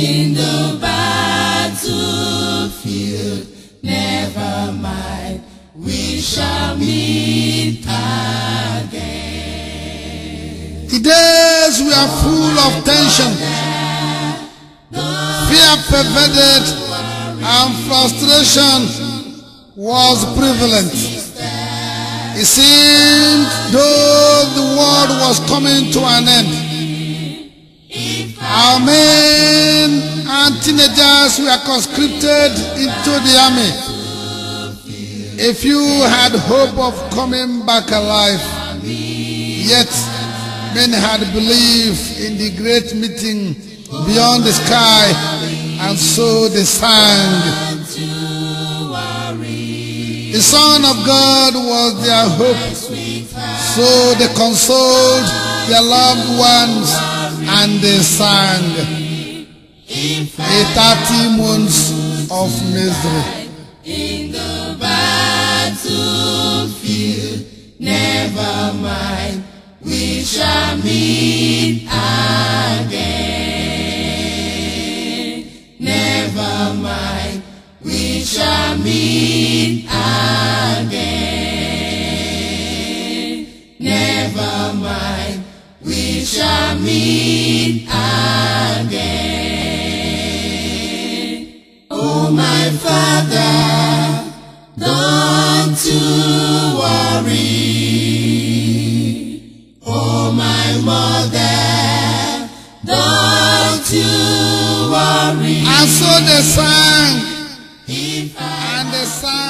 in the battlefield. Never mind, we shall meet again. The days were full of tension. Fear pervaded and frustration was prevalent. It seemed though the world was coming to an end. Our men and teenagers were conscripted into the army. A few had hope of coming back alive, yet many had believed in the great meeting beyond the sky, and so they sang. The Son of God was their hope, so they consoled their loved ones and they sang 30 months of misery. In the battlefield, never mind, we shall meet again. Never mind, we shall meet again. Never mind, we shall meet again. Oh my Father, don't you worry. Oh my Mother, don't you worry. And so they sang, and they sang.